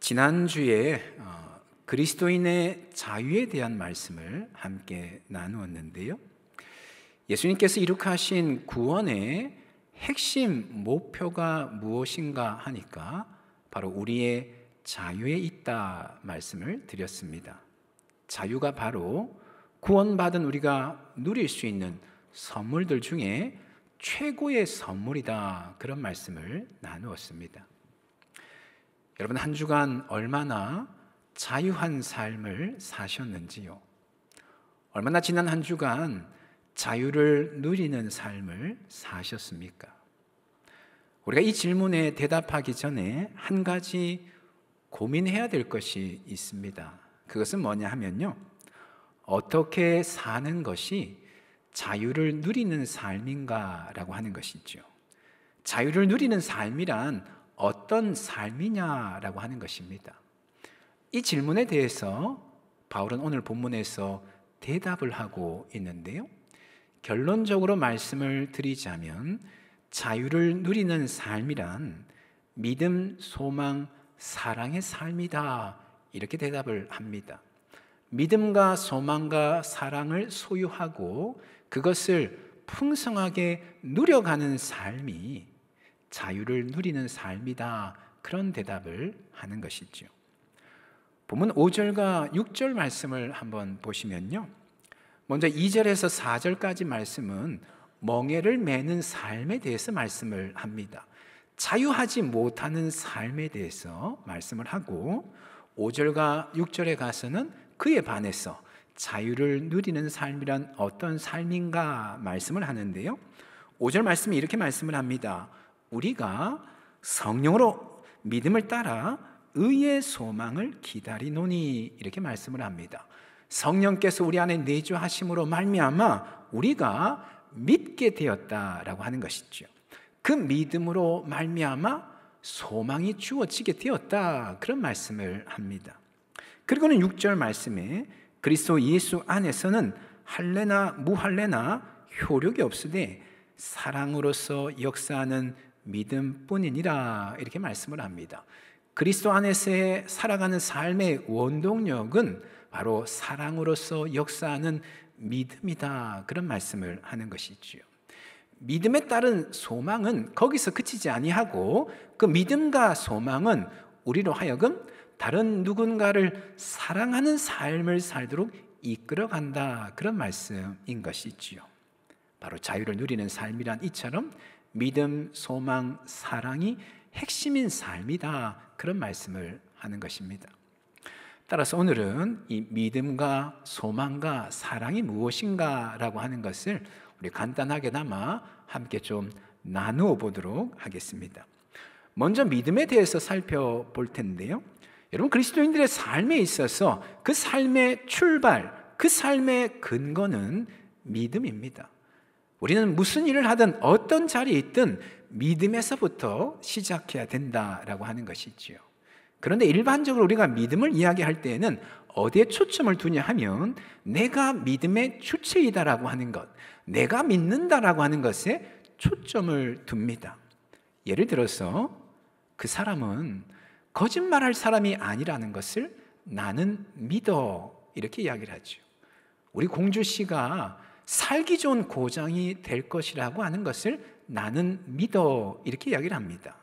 지난주에 그리스도인의 자유에 대한 말씀을 함께 나누었는데요. 예수님께서 이룩하신 구원의 핵심 목표가 무엇인가 하니까 바로 우리의 자유에 있다 말씀을 드렸습니다. 자유가 바로 구원받은 우리가 누릴 수 있는 선물들 중에 최고의 선물이다, 그런 말씀을 나누었습니다. 여러분, 한 주간 얼마나 자유한 삶을 사셨는지요? 얼마나 지난 한 주간 자유를 누리는 삶을 사셨습니까? 우리가 이 질문에 대답하기 전에 한 가지 고민해야 될 것이 있습니다. 그것은 뭐냐 하면요, 어떻게 사는 것이 자유를 누리는 삶인가라고 하는 것이죠. 자유를 누리는 삶이란 어떤 삶이냐라고 하는 것입니다. 이 질문에 대해서 바울은 오늘 본문에서 대답을 하고 있는데요, 결론적으로 말씀을 드리자면 자유를 누리는 삶이란 믿음, 소망, 사랑의 삶이다, 이렇게 대답을 합니다. 믿음과 소망과 사랑을 소유하고 그것을 풍성하게 누려가는 삶이 자유를 누리는 삶이다, 그런 대답을 하는 것이죠. 본문 5절과 6절 말씀을 한번 보시면요, 먼저 2절에서 4절까지 말씀은 멍에를 매는 삶에 대해서 말씀을 합니다. 자유하지 못하는 삶에 대해서 말씀을 하고, 5절과 6절에 가서는 그에 반해서 자유를 누리는 삶이란 어떤 삶인가 말씀을 하는데요, 5절 말씀이 이렇게 말씀을 합니다. 우리가 성령으로 믿음을 따라 의의 소망을 기다리노니, 이렇게 말씀을 합니다. 성령께서 우리 안에 내주하심으로 말미암아 우리가 믿게 되었다라고 하는 것이죠. 그 믿음으로 말미암아 소망이 주어지게 되었다, 그런 말씀을 합니다. 그리고는 6절 말씀에 그리스도 예수 안에서는 할례나 무할례나 효력이 없으되 사랑으로서 역사하는 믿음뿐이니라, 이렇게 말씀을 합니다. 그리스도 안에서의 살아가는 삶의 원동력은 바로 사랑으로서 역사하는 믿음이다, 그런 말씀을 하는 것이지요. 믿음에 따른 소망은 거기서 그치지 아니하고 그 믿음과 소망은 우리로 하여금 다른 누군가를 사랑하는 삶을 살도록 이끌어간다, 그런 말씀인 것이지요. 바로 자유를 누리는 삶이란 이처럼 믿음, 소망, 사랑이 핵심인 삶이다, 그런 말씀을 하는 것입니다. 따라서 오늘은 이 믿음과 소망과 사랑이 무엇인가 라고 하는 것을 우리 간단하게나마 함께 좀 나누어 보도록 하겠습니다. 먼저 믿음에 대해서 살펴볼 텐데요, 여러분, 그리스도인들의 삶에 있어서 그 삶의 출발, 그 삶의 근거는 믿음입니다. 우리는 무슨 일을 하든 어떤 자리에 있든 믿음에서부터 시작해야 된다라고 하는 것이지요. 그런데 일반적으로 우리가 믿음을 이야기할 때에는 어디에 초점을 두냐 하면 내가 믿음의 주체이다라고 하는 것, 내가 믿는다라고 하는 것에 초점을 둡니다. 예를 들어서 그 사람은 거짓말할 사람이 아니라는 것을 나는 믿어, 이렇게 이야기를 하죠. 우리 공주 씨가 살기 좋은 고장이 될 것이라고 하는 것을 나는 믿어, 이렇게 이야기를 합니다.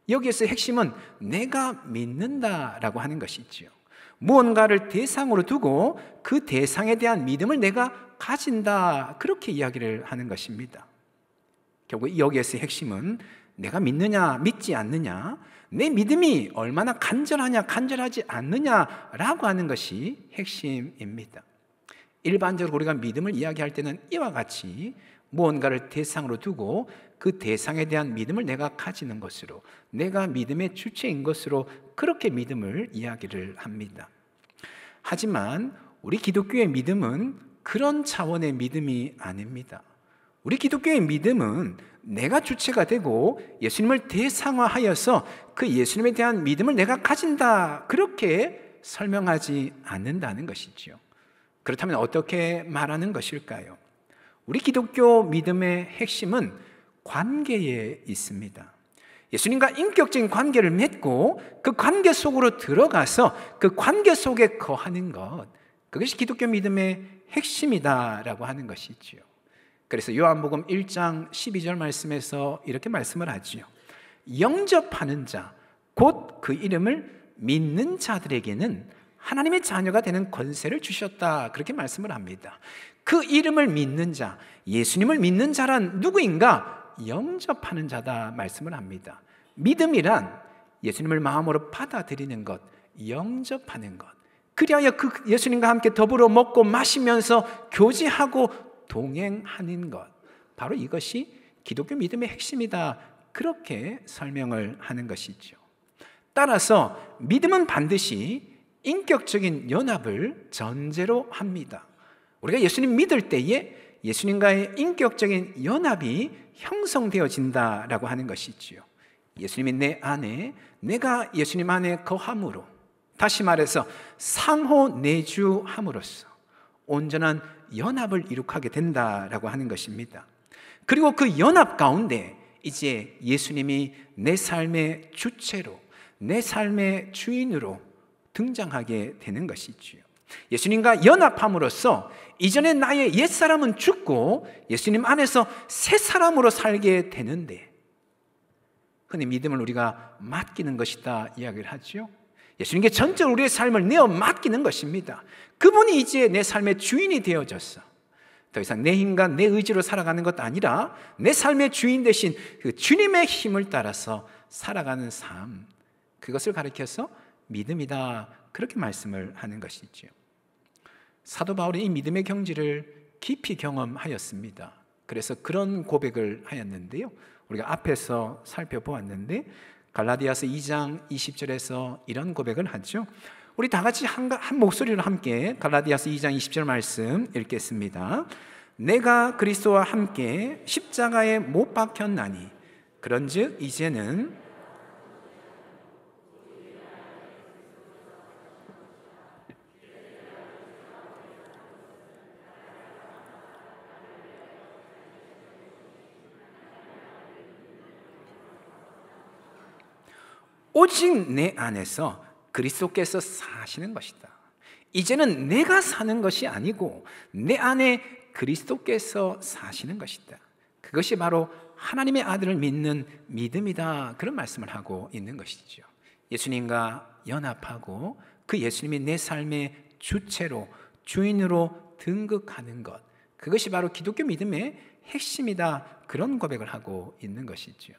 여기에서 핵심은 내가 믿는다라고 하는 것이지요. 무언가를 대상으로 두고 그 대상에 대한 믿음을 내가 가진다, 그렇게 이야기를 하는 것입니다. 결국 여기에서 핵심은 내가 믿느냐 믿지 않느냐, 내 믿음이 얼마나 간절하냐 간절하지 않느냐라고 하는 것이 핵심입니다. 일반적으로 우리가 믿음을 이야기할 때는 이와 같이 무언가를 대상으로 두고 그 대상에 대한 믿음을 내가 가지는 것으로, 내가 믿음의 주체인 것으로 그렇게 믿음을 이야기를 합니다. 하지만 우리 기독교의 믿음은 그런 차원의 믿음이 아닙니다. 우리 기독교의 믿음은 내가 주체가 되고 예수님을 대상화하여서 그 예수님에 대한 믿음을 내가 가진다, 그렇게 설명하지 않는다는 것이지요. 그렇다면 어떻게 말하는 것일까요? 우리 기독교 믿음의 핵심은 관계에 있습니다. 예수님과 인격적인 관계를 맺고 그 관계 속으로 들어가서 그 관계 속에 거하는 것, 그것이 기독교 믿음의 핵심이다라고 하는 것이지요. 그래서 요한복음 1장 12절 말씀에서 이렇게 말씀을 하지요. 영접하는 자, 곧 그 이름을 믿는 자들에게는 하나님의 자녀가 되는 권세를 주셨다, 그렇게 말씀을 합니다. 그 이름을 믿는 자, 예수님을 믿는 자란 누구인가? 영접하는 자다 말씀을 합니다. 믿음이란 예수님을 마음으로 받아들이는 것, 영접하는 것, 그리하여 그 예수님과 함께 더불어 먹고 마시면서 교제하고 동행하는 것, 바로 이것이 기독교 믿음의 핵심이다, 그렇게 설명을 하는 것이죠. 따라서 믿음은 반드시 인격적인 연합을 전제로 합니다. 우리가 예수님 믿을 때에 예수님과의 인격적인 연합이 형성되어진다라고 하는 것이지요. 예수님이 내 안에, 내가 예수님 안에 거함으로, 다시 말해서 상호 내주함으로써 온전한 연합을 이룩하게 된다라고 하는 것입니다. 그리고 그 연합 가운데 이제 예수님이 내 삶의 주체로, 내 삶의 주인으로 등장하게 되는 것이지요. 예수님과 연합함으로써 이전에 나의 옛사람은 죽고 예수님 안에서 새 사람으로 살게 되는데, 흔히 믿음을 우리가 맡기는 것이다 이야기를 하죠. 예수님께 전적으로 우리의 삶을 내어 맡기는 것입니다. 그분이 이제 내 삶의 주인이 되어졌어. 더 이상 내 힘과 내 의지로 살아가는 것 아니라 내 삶의 주인 되신 그 주님의 힘을 따라서 살아가는 삶, 그것을 가리켜서 믿음이다, 그렇게 말씀을 하는 것이죠. 사도 바울이 이 믿음의 경지를 깊이 경험하였습니다. 그래서 그런 고백을 하였는데요, 우리가 앞에서 살펴보았는데 갈라디아서 2장 20절에서 이런 고백을 하죠. 우리 다 같이 한 목소리로 함께 갈라디아서 2장 20절 말씀 읽겠습니다. 내가 그리스도와 함께 십자가에 못 박혔나니 그런즉 이제는 오직 내 안에서 그리스도께서 사시는 것이다. 이제는 내가 사는 것이 아니고 내 안에 그리스도께서 사시는 것이다. 그것이 바로 하나님의 아들을 믿는 믿음이다, 그런 말씀을 하고 있는 것이죠. 예수님과 연합하고 그 예수님이 내 삶의 주체로, 주인으로 등극하는 것, 그것이 바로 기독교 믿음의 핵심이다, 그런 고백을 하고 있는 것이죠.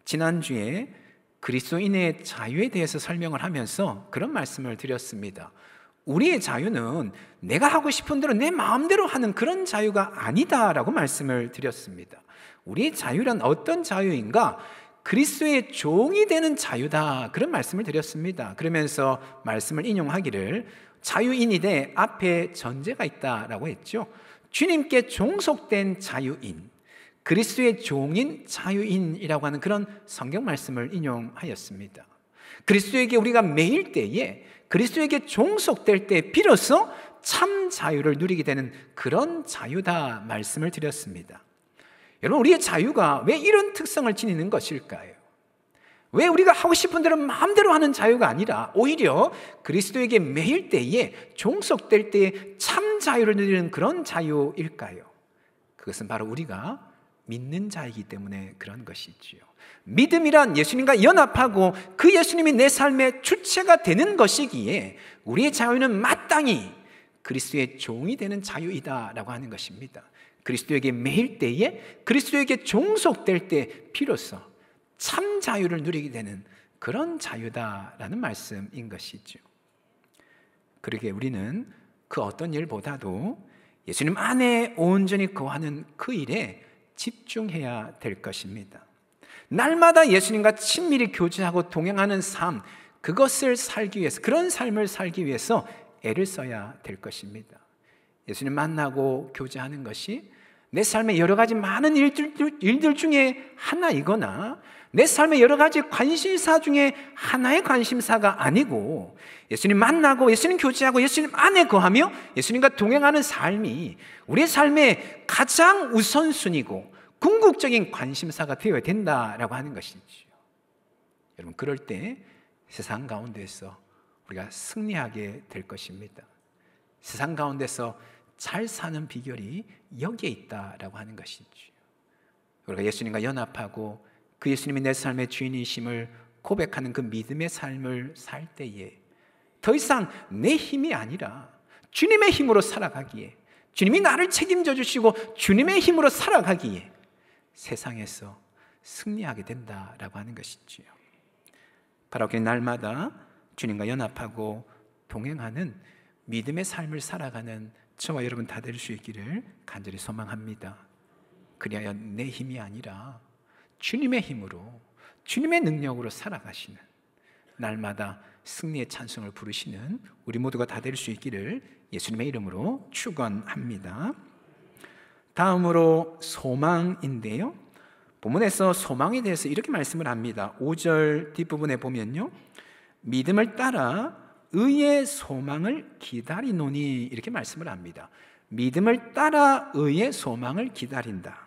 지난주에 그리스도인의 자유에 대해서 설명을 하면서 그런 말씀을 드렸습니다. 우리의 자유는 내가 하고 싶은 대로 내 마음대로 하는 그런 자유가 아니다라고 말씀을 드렸습니다. 우리의 자유란 어떤 자유인가? 그리스도의 종이 되는 자유다, 그런 말씀을 드렸습니다. 그러면서 말씀을 인용하기를 자유인이되 앞에 전제가 있다라고 했죠. 주님께 종속된 자유인, 그리스도의 종인 자유인이라고 하는 그런 성경 말씀을 인용하였습니다. 그리스도에게 우리가 매일 때에, 그리스도에게 종속될 때 비로소 참 자유를 누리게 되는 그런 자유다 말씀을 드렸습니다. 여러분, 우리의 자유가 왜 이런 특성을 지니는 것일까요? 왜 우리가 하고 싶은 대로 마음대로 하는 자유가 아니라 오히려 그리스도에게 매일 때에 종속될 때에 참 자유를 누리는 그런 자유일까요? 그것은 바로 우리가 믿는 자이기 때문에 그런 것이지요. 믿음이란 예수님과 연합하고 그 예수님이 내 삶의 주체가 되는 것이기에 우리의 자유는 마땅히 그리스도의 종이 되는 자유이다라고 하는 것입니다. 그리스도에게 매일 때에, 그리스도에게 종속될 때 비로소 참 자유를 누리게 되는 그런 자유다라는 말씀인 것이죠. 그러기에 우리는 그 어떤 일보다도 예수님 안에 온전히 거하는 그 일에 집중해야 될 것입니다. 날마다 예수님과 친밀히 교제하고 동행하는 삶, 그것을 살기 위해서, 그런 삶을 살기 위해서 애를 써야 될 것입니다. 예수님 만나고 교제하는 것이 내 삶의 여러 가지 많은 일들 중에 하나이거나 내 삶의 여러 가지 관심사 중에 하나의 관심사가 아니고, 예수님 만나고 예수님 교제하고 예수님 안에 거하며 예수님과 동행하는 삶이 우리의 삶의 가장 우선순위고 궁극적인 관심사가 되어야 된다라고 하는 것이죠. 여러분, 그럴 때 세상 가운데서 우리가 승리하게 될 것입니다. 세상 가운데서 잘 사는 비결이 여기에 있다라고 하는 것이죠. 우리가 예수님과 연합하고 그 예수님이 내 삶의 주인이심을 고백하는 그 믿음의 삶을 살 때에 더 이상 내 힘이 아니라 주님의 힘으로 살아가기에, 주님이 나를 책임져 주시고 주님의 힘으로 살아가기에 세상에서 승리하게 된다라고 하는 것이지요. 바로 그 날마다 주님과 연합하고 동행하는 믿음의 삶을 살아가는 저와 여러분 다 될 수 있기를 간절히 소망합니다. 그리하여 내 힘이 아니라 주님의 힘으로, 주님의 능력으로 살아가시는, 날마다 승리의 찬송을 부르시는 우리 모두가 다 될 수 있기를 예수님의 이름으로 축원합니다. 다음으로 소망인데요, 본문에서 소망에 대해서 이렇게 말씀을 합니다. 5절 뒷부분에 보면요, 믿음을 따라 의의 소망을 기다리노니, 이렇게 말씀을 합니다. 믿음을 따라 의의 소망을 기다린다.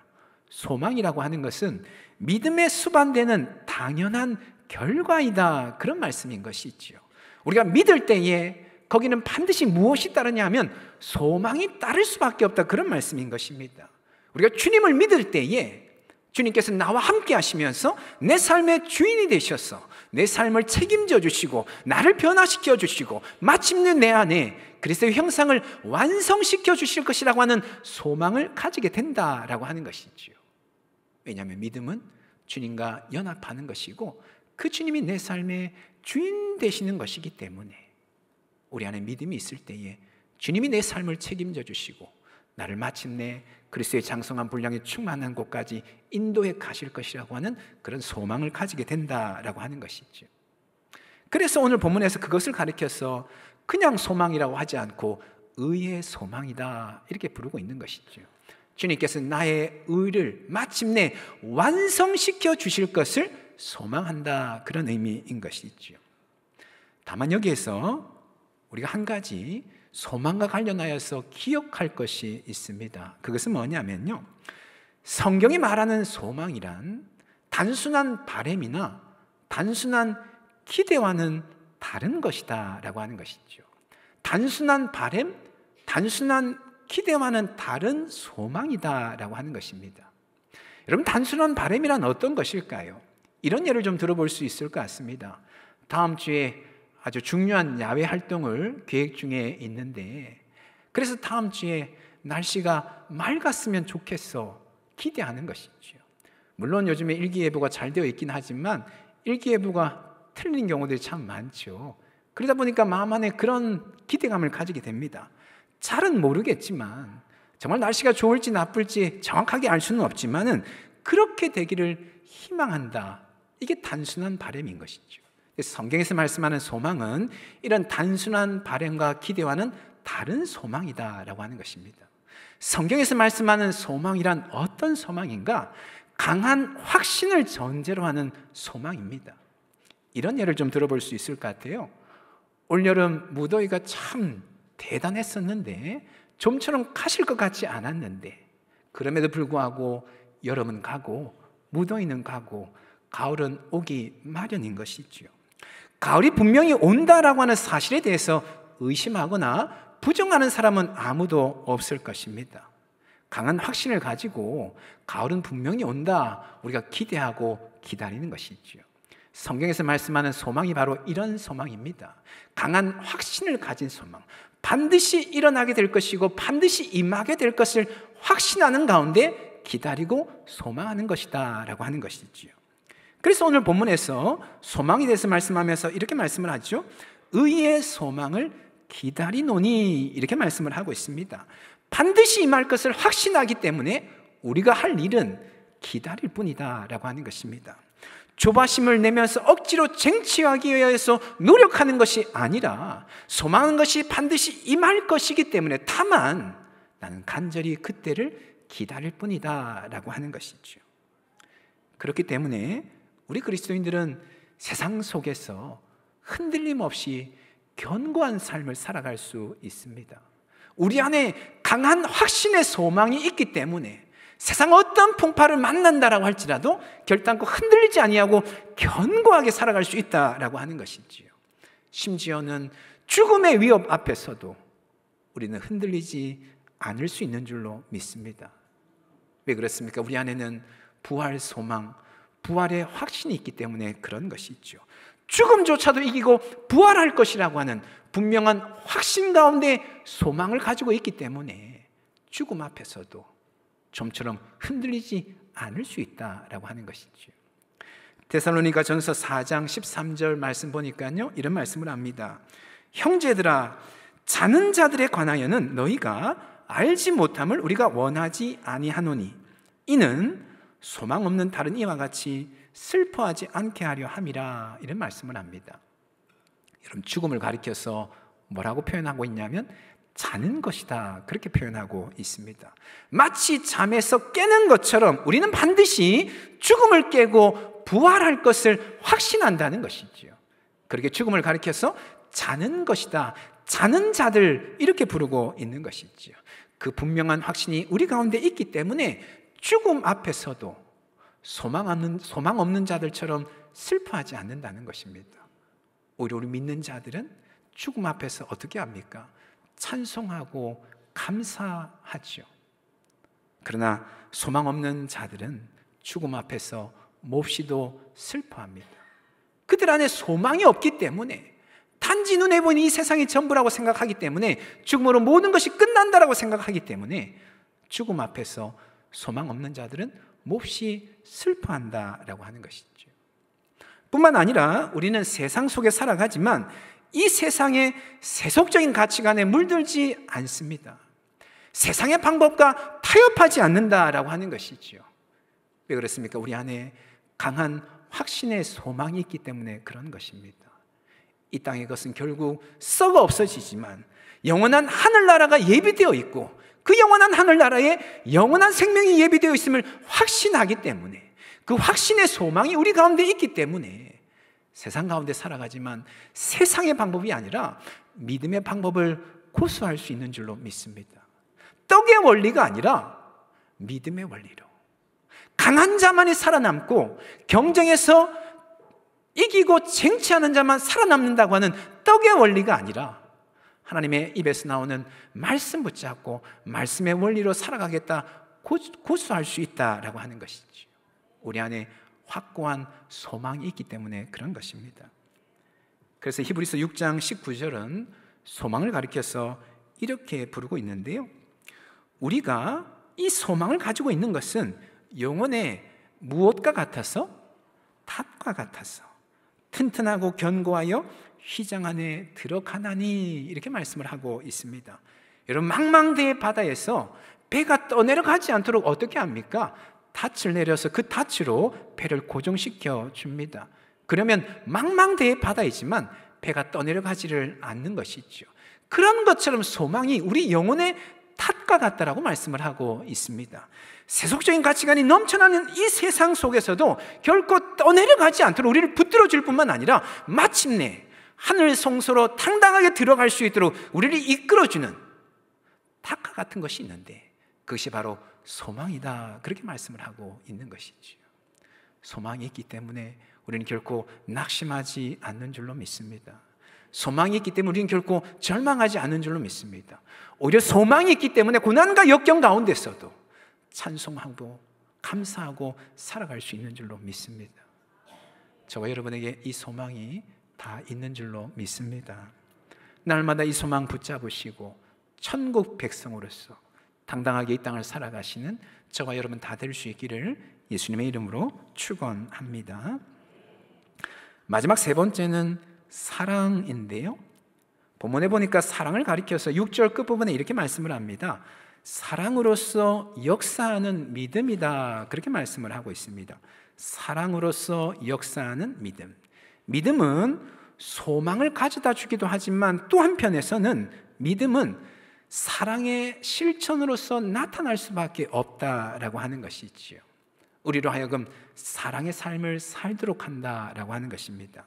소망이라고 하는 것은 믿음에 수반되는 당연한 결과이다, 그런 말씀인 것이지요. 우리가 믿을 때에 거기는 반드시 무엇이 따르냐 하면 소망이 따를 수밖에 없다, 그런 말씀인 것입니다. 우리가 주님을 믿을 때에 주님께서 나와 함께 하시면서 내 삶의 주인이 되셔서 내 삶을 책임져 주시고 나를 변화시켜 주시고 마침내 내 안에 그리스도의 형상을 완성시켜 주실 것이라고 하는 소망을 가지게 된다라고 하는 것이지요. 왜냐하면 믿음은 주님과 연합하는 것이고 그 주님이 내 삶의 주인 되시는 것이기 때문에 우리 안에 믿음이 있을 때에 주님이 내 삶을 책임져 주시고 나를 마침내 그리스도의 장성한 분량에 충만한 곳까지 인도해 가실 것이라고 하는 그런 소망을 가지게 된다라고 하는 것이죠. 그래서 오늘 본문에서 그것을 가리켜서 그냥 소망이라고 하지 않고 의의 소망이다, 이렇게 부르고 있는 것이죠. 주님께서 나의 의를 마침내 완성시켜 주실 것을 소망한다, 그런 의미인 것이죠. 다만 여기에서 우리가 한 가지 소망과 관련하여서 기억할 것이 있습니다. 그것은 뭐냐면요, 성경이 말하는 소망이란 단순한 바람이나 단순한 기대와는 다른 것이다 라고 하는 것이죠. 단순한 바람, 단순한 기대와는 다른 소망이다 라고 하는 것입니다. 여러분, 단순한 바람이란 어떤 것일까요? 이런 예를 좀 들어볼 수 있을 것 같습니다. 다음 주에 아주 중요한 야외 활동을 계획 중에 있는데, 그래서 다음 주에 날씨가 맑았으면 좋겠어 기대하는 것이죠. 물론 요즘에 일기예보가 잘 되어 있긴 하지만 일기예보가 틀린 경우들이 참 많죠. 그러다 보니까 마음 안에 그런 기대감을 가지게 됩니다. 잘은 모르겠지만, 정말 날씨가 좋을지 나쁠지 정확하게 알 수는 없지만은 그렇게 되기를 희망한다. 이게 단순한 바람인 것이죠. 성경에서 말씀하는 소망은 이런 단순한 바람과 기대와는 다른 소망이다라고 하는 것입니다. 성경에서 말씀하는 소망이란 어떤 소망인가? 강한 확신을 전제로 하는 소망입니다. 이런 예를 좀 들어볼 수 있을 것 같아요. 올여름 무더위가 참 대단했었는데 좀처럼 가실 것 같지 않았는데, 그럼에도 불구하고 여름은 가고 무더위는 가고 가을은 오기 마련인 것이지요. 가을이 분명히 온다라고 하는 사실에 대해서 의심하거나 부정하는 사람은 아무도 없을 것입니다. 강한 확신을 가지고 가을은 분명히 온다, 우리가 기대하고 기다리는 것이지요. 성경에서 말씀하는 소망이 바로 이런 소망입니다. 강한 확신을 가진 소망, 반드시 일어나게 될 것이고 반드시 임하게 될 것을 확신하는 가운데 기다리고 소망하는 것이다 라고 하는 것이지요. 그래서 오늘 본문에서 소망에 대해서 말씀하면서 이렇게 말씀을 하죠. 의의 소망을 기다리노니, 이렇게 말씀을 하고 있습니다. 반드시 임할 것을 확신하기 때문에 우리가 할 일은 기다릴 뿐이다 라고 하는 것입니다. 조바심을 내면서 억지로 쟁취하기 위해서 노력하는 것이 아니라 소망하는 것이 반드시 임할 것이기 때문에 다만 나는 간절히 그때를 기다릴 뿐이다 라고 하는 것이죠. 그렇기 때문에 우리 그리스도인들은 세상 속에서 흔들림 없이 견고한 삶을 살아갈 수 있습니다. 우리 안에 강한 확신의 소망이 있기 때문에 세상 어떤 풍파를 만난다라고 할지라도 결단코 흔들리지 아니하고 견고하게 살아갈 수 있다라고 하는 것이지요. 심지어는 죽음의 위협 앞에서도 우리는 흔들리지 않을 수 있는 줄로 믿습니다. 왜 그렇습니까? 우리 안에는 부활 소망, 부활의 확신이 있기 때문에 그런 것이죠. 죽음조차도 이기고 부활할 것이라고 하는 분명한 확신 가운데 소망을 가지고 있기 때문에 죽음 앞에서도 좀처럼 흔들리지 않을 수 있다라고 하는 것이죠. 데살로니가 전서 4장 13절 말씀 보니까요, 이런 말씀을 합니다. 형제들아, 자는 자들에 관하여는 너희가 알지 못함을 우리가 원하지 아니하노니 이는 소망 없는 다른 이와 같이 슬퍼하지 않게 하려 함이라. 이런 말씀을 합니다. 여러분, 죽음을 가리켜서 뭐라고 표현하고 있냐면 자는 것이다, 그렇게 표현하고 있습니다. 마치 잠에서 깨는 것처럼 우리는 반드시 죽음을 깨고 부활할 것을 확신한다는 것이지요. 그렇게 죽음을 가리켜서 자는 것이다, 자는 자들, 이렇게 부르고 있는 것이지요. 그 분명한 확신이 우리 가운데 있기 때문에 죽음 앞에서도 소망 없는 자들처럼 슬퍼하지 않는다는 것입니다. 오히려 우리 믿는 자들은 죽음 앞에서 어떻게 합니까? 찬송하고 감사하죠. 그러나 소망 없는 자들은 죽음 앞에서 몹시도 슬퍼합니다. 그들 안에 소망이 없기 때문에, 단지 눈에 보이는 이 세상이 전부라고 생각하기 때문에, 죽음으로 모든 것이 끝난다라고 생각하기 때문에 죽음 앞에서 소망 없는 자들은 몹시 슬퍼한다라고 하는 것이죠. 뿐만 아니라 우리는 세상 속에 살아가지만 이 세상의 세속적인 가치관에 물들지 않습니다. 세상의 방법과 타협하지 않는다라고 하는 것이죠. 왜 그렇습니까? 우리 안에 강한 확신의 소망이 있기 때문에 그런 것입니다. 이 땅의 것은 결국 썩어 없어지지만 영원한 하늘나라가 예비되어 있고, 그 영원한 하늘나라에 영원한 생명이 예비되어 있음을 확신하기 때문에, 그 확신의 소망이 우리 가운데 있기 때문에 세상 가운데 살아가지만 세상의 방법이 아니라 믿음의 방법을 고수할 수 있는 줄로 믿습니다. 떡의 원리가 아니라 믿음의 원리로, 강한 자만이 살아남고 경쟁에서 이기고 쟁취하는 자만 살아남는다고 하는 떡의 원리가 아니라 하나님의 입에서 나오는 말씀 붙잡고 말씀의 원리로 살아가겠다, 고수할 수 있다라고 하는 것이죠. 우리 안에 확고한 소망이 있기 때문에 그런 것입니다. 그래서 히브리서 6장 19절은 소망을 가리켜서 이렇게 부르고 있는데요, 우리가 이 소망을 가지고 있는 것은 영혼의 무엇과 같아서? 탑과 같아서 튼튼하고 견고하여 휘장 안에 들어가나니, 이렇게 말씀을 하고 있습니다. 여러분, 망망대해 바다에서 배가 떠내려가지 않도록 어떻게 합니까? 닻을 내려서 그 닻으로 배를 고정시켜 줍니다. 그러면 망망대해 바다이지만 배가 떠내려가지를 않는 것이죠. 그런 것처럼 소망이 우리 영혼의 탑과 같다라고 말씀을 하고 있습니다. 세속적인 가치관이 넘쳐나는 이 세상 속에서도 결코 떠내려가지 않도록 우리를 붙들어 줄 뿐만 아니라 마침내 하늘 성소로 당당하게 들어갈 수 있도록 우리를 이끌어주는 탑과 같은 것이 있는데, 그것이 바로 소망이다, 그렇게 말씀을 하고 있는 것이죠. 소망이 있기 때문에 우리는 결코 낙심하지 않는 줄로 믿습니다. 소망이 있기 때문에 우리는 결코 절망하지 않는 줄로 믿습니다. 오히려 소망이 있기 때문에 고난과 역경 가운데서도 찬송하고 감사하고 살아갈 수 있는 줄로 믿습니다. 저와 여러분에게 이 소망이 다 있는 줄로 믿습니다. 날마다 이 소망 붙잡으시고 천국 백성으로서 당당하게 이 땅을 살아가시는 저와 여러분 다 될 수 있기를 예수님의 이름으로 축원합니다. 마지막 세 번째는 사랑인데요, 본문에 보니까 사랑을 가리켜서 6절 끝부분에 이렇게 말씀을 합니다. 사랑으로서 역사하는 믿음이다, 그렇게 말씀을 하고 있습니다. 사랑으로서 역사하는 믿음. 믿음은 소망을 가져다 주기도 하지만 또 한편에서는 믿음은 사랑의 실천으로서 나타날 수밖에 없다라고 하는 것이지요. 우리로 하여금 사랑의 삶을 살도록 한다라고 하는 것입니다.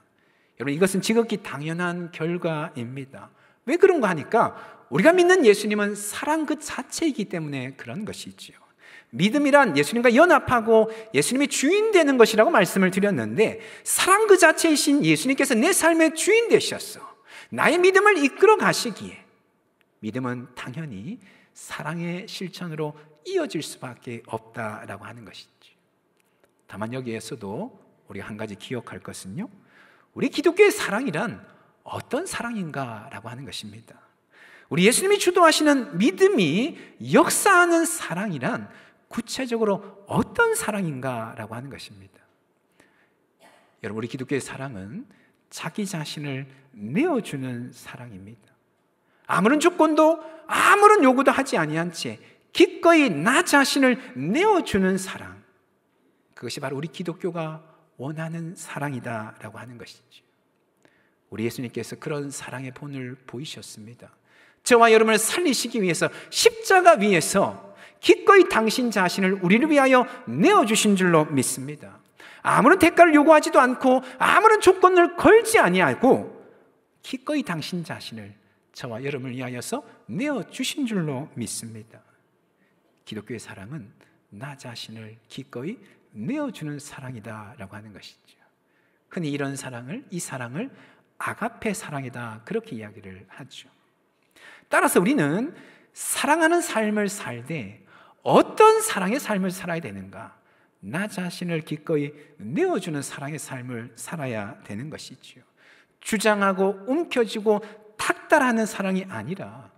여러분, 이것은 지극히 당연한 결과입니다. 왜 그런가 하니까 우리가 믿는 예수님은 사랑 그 자체이기 때문에 그런 것이지요. 믿음이란 예수님과 연합하고 예수님이 주인 되는 것이라고 말씀을 드렸는데, 사랑 그 자체이신 예수님께서 내 삶의 주인 되셨어. 나의 믿음을 이끌어 가시기에 믿음은 당연히 사랑의 실천으로 이어질 수밖에 없다라고 하는 것이죠. 다만 여기에서도 우리가 한 가지 기억할 것은요, 우리 기독교의 사랑이란 어떤 사랑인가라고 하는 것입니다. 우리 예수님이 주도하시는 믿음이 역사하는 사랑이란 구체적으로 어떤 사랑인가라고 하는 것입니다. 여러분, 우리 기독교의 사랑은 자기 자신을 내어주는 사랑입니다. 아무런 조건도 아무런 요구도 하지 아니한 채 기꺼이 나 자신을 내어주는 사랑, 그것이 바로 우리 기독교가 원하는 사랑이다라고 하는 것이죠. 우리 예수님께서 그런 사랑의 본을 보이셨습니다. 저와 여러분을 살리시기 위해서 십자가 위에서 기꺼이 당신 자신을 우리를 위하여 내어주신 줄로 믿습니다. 아무런 대가를 요구하지도 않고 아무런 조건을 걸지 아니하고 기꺼이 당신 자신을 저와 여러분을 위하여서 내어주신 줄로 믿습니다. 기독교의 사랑은 나 자신을 기꺼이 내어주는 사랑이다라고 하는 것이죠. 흔히 이런 사랑을, 이 사랑을 아가페 사랑이다, 그렇게 이야기를 하죠. 따라서 우리는 사랑하는 삶을 살되 어떤 사랑의 삶을 살아야 되는가? 나 자신을 기꺼이 내어주는 사랑의 삶을 살아야 되는 것이죠. 주장하고 움켜쥐고 탁달하는 사랑이 아니라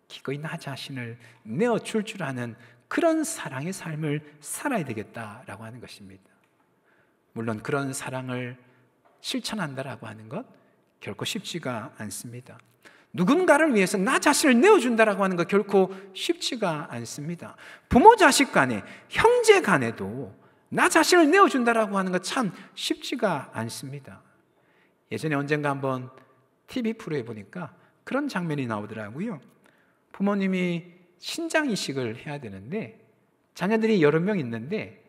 기꺼이 나 자신을 내어줄 줄 아는 그런 사랑의 삶을 살아야 되겠다라고 하는 것입니다. 물론 그런 사랑을 실천한다라고 하는 것 결코 쉽지가 않습니다. 누군가를 위해서 나 자신을 내어준다라고 하는 것 결코 쉽지가 않습니다. 부모 자식 간에, 형제 간에도 나 자신을 내어준다라고 하는 것 참 쉽지가 않습니다. 예전에 언젠가 한번 TV 프로에 보니까 그런 장면이 나오더라고요. 부모님이 신장 이식을 해야 되는데 자녀들이 여러 명 있는데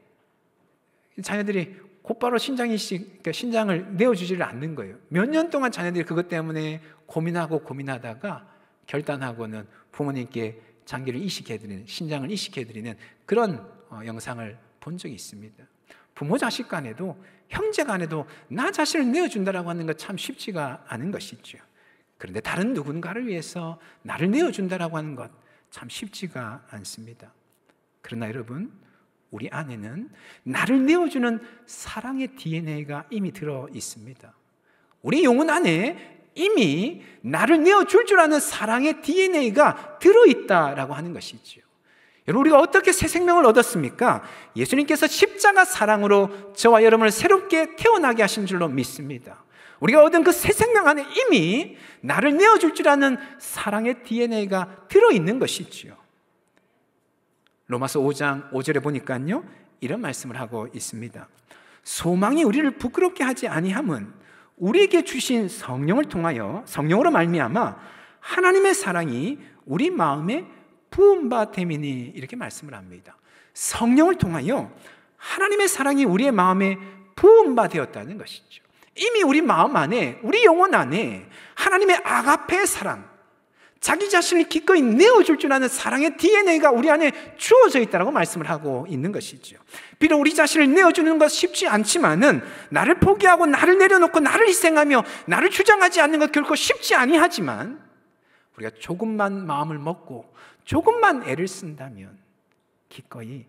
자녀들이 곧바로 신장 이식, 그러니까 신장을 내어주지를 않는 거예요. 몇 년 동안 자녀들이 그것 때문에 고민하다가 결단하고는 부모님께 장기를 이식해드리는, 신장을 이식해드리는 그런 영상을 본 적이 있습니다. 부모 자식 간에도, 형제 간에도 나 자신을 내어준다라고 하는 것 참 쉽지가 않은 것이죠. 그런데 다른 누군가를 위해서 나를 내어준다라고 하는 것 참 쉽지가 않습니다. 그러나 여러분, 우리 안에는 나를 내어주는 사랑의 DNA가 이미 들어 있습니다. 우리 영혼 안에 이미 나를 내어줄 줄 아는 사랑의 DNA가 들어있다라고 하는 것이죠. 여러분, 우리가 어떻게 새 생명을 얻었습니까? 예수님께서 십자가 사랑으로 저와 여러분을 새롭게 태어나게 하신 줄로 믿습니다. 우리가 얻은 그 새 생명 안에 이미 나를 내어줄 줄 아는 사랑의 DNA가 들어있는 것이지요. 로마서 5장 5절에 보니까요, 이런 말씀을 하고 있습니다. 소망이 우리를 부끄럽게 하지 아니함은 우리에게 주신 성령을 통하여, 성령으로 말미암아 하나님의 사랑이 우리 마음에 부은 바 됨이니, 이렇게 말씀을 합니다. 성령을 통하여 하나님의 사랑이 우리의 마음에 부은 바 되었다는 것이죠. 이미 우리 마음 안에, 우리 영혼 안에 하나님의 아가페의 사랑, 자기 자신을 기꺼이 내어줄 줄 아는 사랑의 DNA가 우리 안에 주어져 있다고 말씀을 하고 있는 것이죠. 비록 우리 자신을 내어주는 것 쉽지 않지만은, 나를 포기하고 나를 내려놓고 나를 희생하며 나를 주장하지 않는 것 결코 쉽지 아니하지만, 우리가 조금만 마음을 먹고 조금만 애를 쓴다면 기꺼이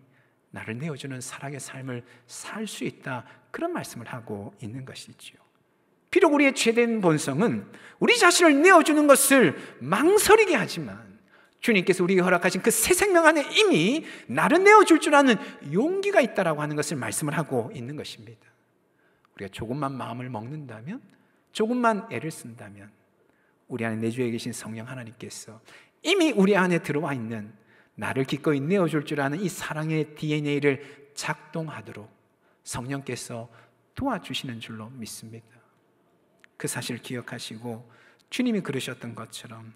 나를 내어주는 사랑의 삶을 살 수 있다, 그런 말씀을 하고 있는 것이죠. 비록 우리의 죄된 본성은 우리 자신을 내어주는 것을 망설이게 하지만, 주님께서 우리에게 허락하신 그 새 생명 안에 이미 나를 내어줄 줄 아는 용기가 있다라고 하는 것을 말씀을 하고 있는 것입니다. 우리가 조금만 마음을 먹는다면, 조금만 애를 쓴다면 우리 안에 내주에 계신 성령 하나님께서 이미 우리 안에 들어와 있는 나를 기꺼이 내어줄 줄 아는 이 사랑의 DNA를 작동하도록 성령께서 도와주시는 줄로 믿습니다. 그 사실을 기억하시고 주님이 그러셨던 것처럼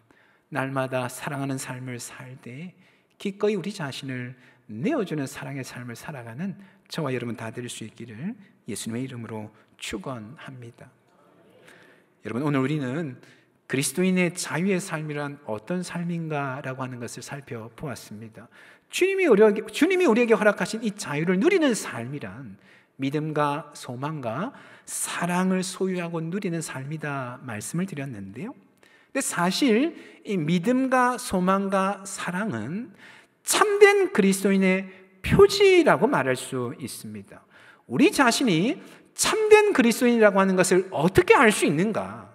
날마다 사랑하는 삶을 살 때 기꺼이 우리 자신을 내어주는 사랑의 삶을 살아가는 저와 여러분 다 될 수 있기를 예수님의 이름으로 축원합니다. 여러분, 오늘 우리는 그리스도인의 자유의 삶이란 어떤 삶인가라고 하는 것을 살펴보았습니다. 주님이 우리에게 허락하신 이 자유를 누리는 삶이란 믿음과 소망과 사랑을 소유하고 누리는 삶이다 말씀을 드렸는데요. 근데 사실 이 믿음과 소망과 사랑은 참된 그리스도인의 표지라고 말할 수 있습니다. 우리 자신이 참된 그리스도인이라고 하는 것을 어떻게 알 수 있는가?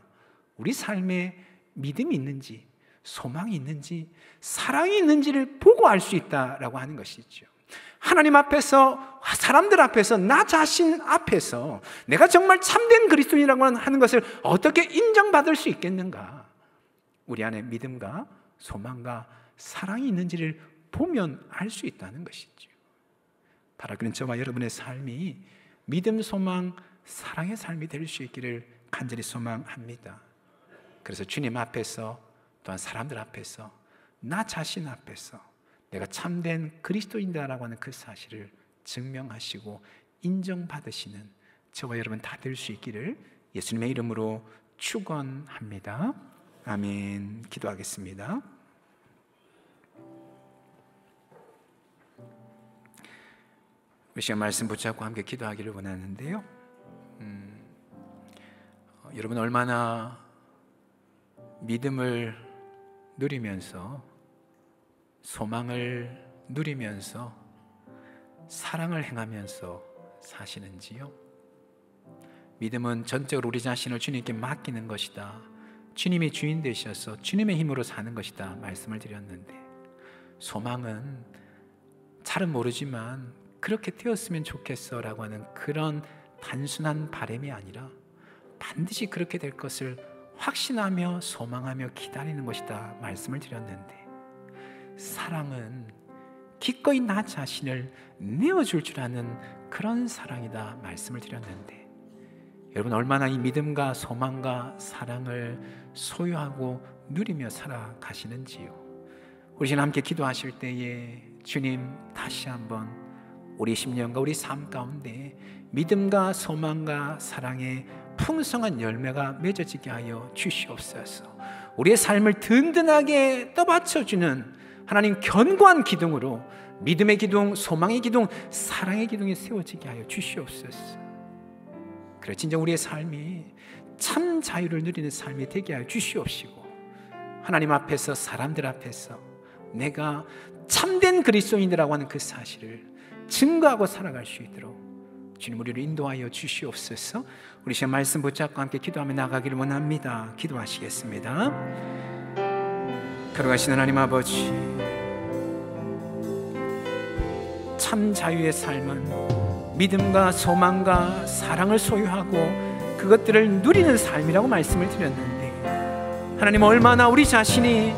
우리 삶에 믿음이 있는지, 소망이 있는지, 사랑이 있는지를 보고 알 수 있다라고 하는 것이죠. 하나님 앞에서, 사람들 앞에서, 나 자신 앞에서 내가 정말 참된 그리스도인이라고 하는 것을 어떻게 인정받을 수 있겠는가? 우리 안에 믿음과 소망과 사랑이 있는지를 보면 알 수 있다는 것이죠. 바로 그런 저와 여러분의 삶이 믿음, 소망, 사랑의 삶이 될 수 있기를 간절히 소망합니다. 그래서 주님 앞에서, 또한 사람들 앞에서, 나 자신 앞에서 내가 참된 그리스도인이라고 하는 그 사실을 증명하시고 인정받으시는 저와 여러분 다 될 수 있기를 예수님의 이름으로 축원합니다. 아멘. 기도하겠습니다. 우리 시간 말씀 붙잡고 함께 기도하기를 원하는데요. 여러분 얼마나 믿음을 누리면서 소망을 누리면서 사랑을 행하면서 사시는지요? 믿음은 전적으로 우리 자신을 주님께 맡기는 것이다. 주님이 주인 되셔서 주님의 힘으로 사는 것이다 말씀을 드렸는데, 소망은 잘은 모르지만 그렇게 되었으면 좋겠어 라고 하는 그런 단순한 바람이 아니라 반드시 그렇게 될 것을 확신하며 소망하며 기다리는 것이다 말씀을 드렸는데, 사랑은 기꺼이 나 자신을 내어줄 줄 아는 그런 사랑이다 말씀을 드렸는데, 여러분 얼마나 이 믿음과 소망과 사랑을 소유하고 누리며 살아가시는지요? 우리 지금 함께 기도하실 때에 주님 다시 한번 우리 10년과 우리 삶 가운데 믿음과 소망과 사랑의 풍성한 열매가 맺어지게 하여 주시옵소서. 우리의 삶을 든든하게 떠받쳐주는 하나님 견고한 기둥으로 믿음의 기둥, 소망의 기둥, 사랑의 기둥이 세워지게 하여 주시옵소서. 그래 진정 우리의 삶이 참 자유를 누리는 삶이 되게 하여 주시옵시고, 하나님 앞에서 사람들 앞에서 내가 참된 그리스도인이라고 하는 그 사실을 증거하고 살아갈 수 있도록 주님 우리를 인도하여 주시옵소서. 우리 시간 말씀 붙잡고 함께 기도하며 나가기를 원합니다. 기도하시겠습니다. 걸어가시는 하나님 아버지, 참 자유의 삶은 믿음과 소망과 사랑을 소유하고 그것들을 누리는 삶이라고 말씀을 드렸는데, 하나님 얼마나 우리 자신이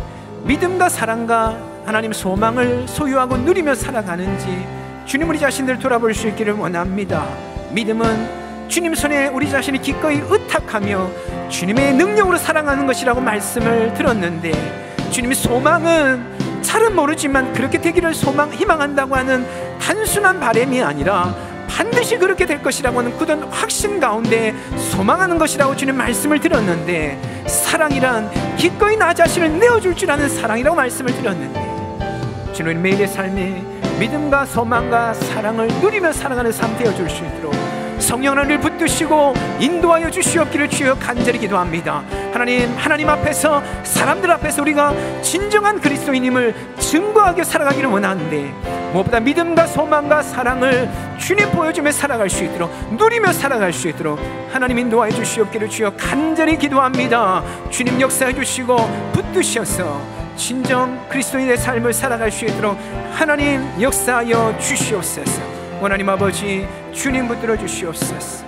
믿음과 사랑과 하나님 소망을 소유하고 누리며 살아가는지 주님 우리 자신들 돌아볼 수 있기를 원합니다. 믿음은 주님 손에 우리 자신이 기꺼이 의탁하며 주님의 능력으로 살아가는 것이라고 말씀을 들었는데, 주님의 소망은 잘은 모르지만 그렇게 되기를 희망한다고 하는 단순한 바람이 아니라 반드시 그렇게 될 것이라고 하는 굳은 확신 가운데 소망하는 것이라고 주님 말씀을 드렸는데, 사랑이란 기꺼이 나 자신을 내어줄 줄 아는 사랑이라고 말씀을 드렸는데, 주님 매일의 삶에 믿음과 소망과 사랑을 누리며 살아가는 삶 되어줄 수 있도록 성령 하나님을 붙드시고 인도하여 주시옵기를 주여 간절히 기도합니다. 하나님 앞에서 사람들 앞에서 우리가 진정한 그리스도인임을 증거하게 살아가기를 원하는데, 무엇보다 믿음과 소망과 사랑을 주님 보여주며 살아갈 수 있도록 누리며 살아갈 수 있도록 하나님 인도하여 주시옵기를 주여 간절히 기도합니다. 주님 역사해 주시고 붙드셔서 진정 그리스도인의 삶을 살아갈 수 있도록 하나님 역사하여 주시옵소서. 하나님 아버지 주님 붙들어 주시옵소서.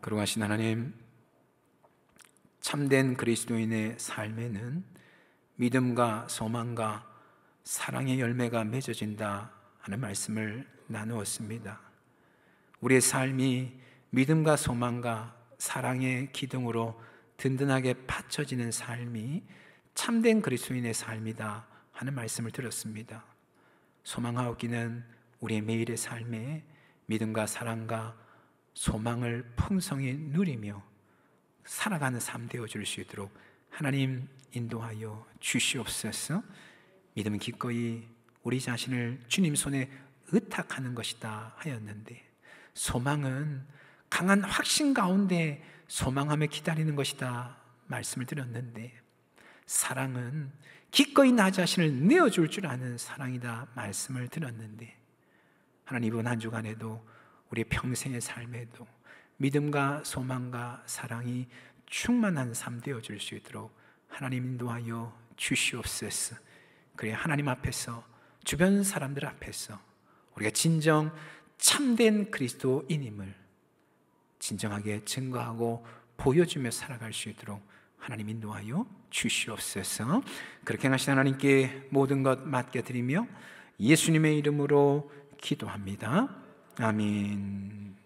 거룩하신 하나님, 참된 그리스도인의 삶에는 믿음과 소망과 사랑의 열매가 맺어진다 하는 말씀을 나누었습니다. 우리의 삶이 믿음과 소망과 사랑의 기둥으로 든든하게 받쳐지는 삶이 참된 그리스도인의 삶이다 하는 말씀을 들었습니다. 소망하옵기는 우리의 매일의 삶에 믿음과 사랑과 소망을 풍성히 누리며 살아가는 삶 되어줄 수 있도록 하나님 인도하여 주시옵소서. 믿음은 기꺼이 우리 자신을 주님 손에 의탁하는 것이다 하였는데, 소망은 강한 확신 가운데 소망하며 기다리는 것이다 말씀을 드렸는데, 사랑은 기꺼이 나 자신을 내어줄 줄 아는 사랑이다 말씀을 드렸는데, 하나님 이번 한 주간에도 우리의 평생의 삶에도 믿음과 소망과 사랑이 충만한 삶 되어줄 수 있도록 하나님 인도하여 주시옵소서. 그래야 하나님 앞에서, 주변 사람들 앞에서 우리가 진정 참된 그리스도인임을 진정하게 증거하고 보여주며 살아갈 수 있도록 하나님 인도하여 주시옵소서. 그렇게 하신 하나님께 모든 것 맡겨드리며 예수님의 이름으로 기도합니다. 아멘.